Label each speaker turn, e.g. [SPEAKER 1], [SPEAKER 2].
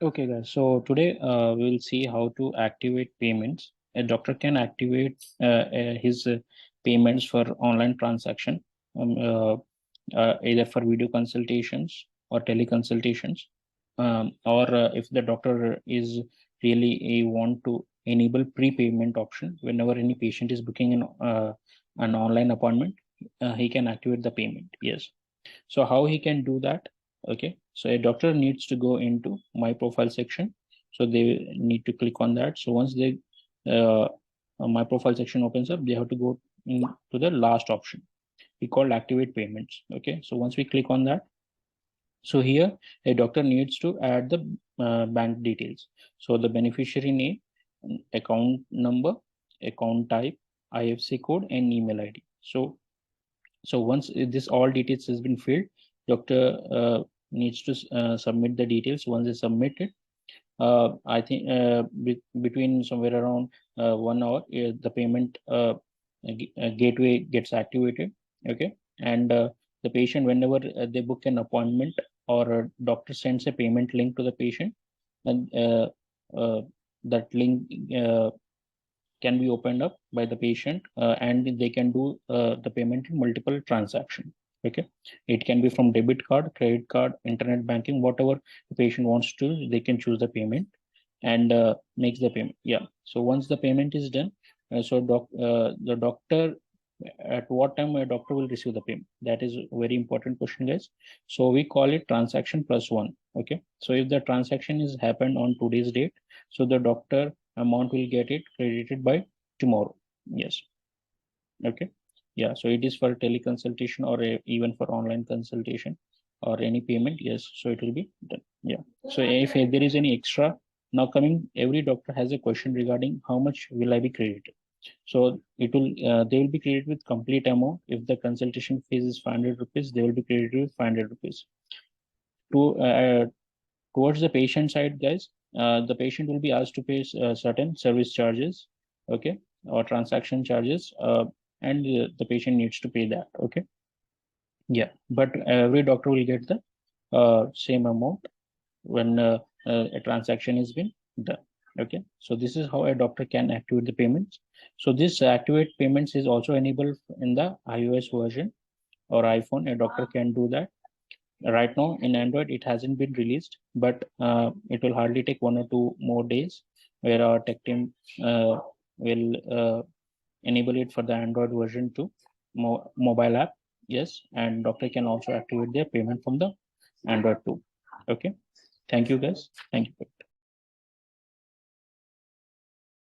[SPEAKER 1] Okay, guys. So today we'll see how to activate payments. A doctor can activate his payments for online transaction, um, uh, either for video consultations or teleconsultations, or if the doctor is really want to enable prepayment option whenever any patient is booking an online appointment, he can activate the payment. Yes. So how he can do that? Okay, so a doctor needs to go into my profile section. So they need to click on that. So once they uh, my profile section opens up, they have to go into the last option. We call activate payments. Okay, so once we click on that, so here a doctor needs to add the bank details. So the beneficiary name, account number, account type, IFC code, and email ID. So once this all details has been filled, doctor needs to submit the details. Once they submit it, I think between somewhere around 1 hour, the payment gateway gets activated. Okay, and the patient, whenever they book an appointment or a doctor sends a payment link to the patient, and uh, that link can be opened up by the patient, and they can do the payment in multiple transaction. Okay, it can be from debit card, credit card, internet banking, whatever the patient wants to, they can choose the payment and makes the payment. Yeah, so once the payment is done, the doctor, at what time a doctor will receive the payment, that is a very important question, guys. So we call it transaction plus one. Okay, so if the transaction is happened on today's date, so the doctor amount will get it credited by tomorrow. Yes. Okay. Yeah, so it is for teleconsultation or even for online consultation or any payment. Yes, so it will be done. Yeah, so if there is any extra, now coming, every doctor has a question regarding how much will I be credited. So it will they will be credited with complete amount. If the consultation fees is 500 rupees, they will be credited with 500 rupees. To towards the patient side, guys, the patient will be asked to pay certain service charges, okay, or transaction charges, and the patient needs to pay that. Okay, yeah, but every doctor will get the same amount when a transaction has been done. Okay, so this is how a doctor can activate the payments. So this activate payments is also enabled in the iOS version or iPhone. A doctor can do that. Right now in Android, it hasn't been released, but it will hardly take 1 or 2 more days where our tech team will enable it for the Android version to mobile app. Yes, and doctor can also activate their payment from the Android too. Okay, thank you, guys. Thank you.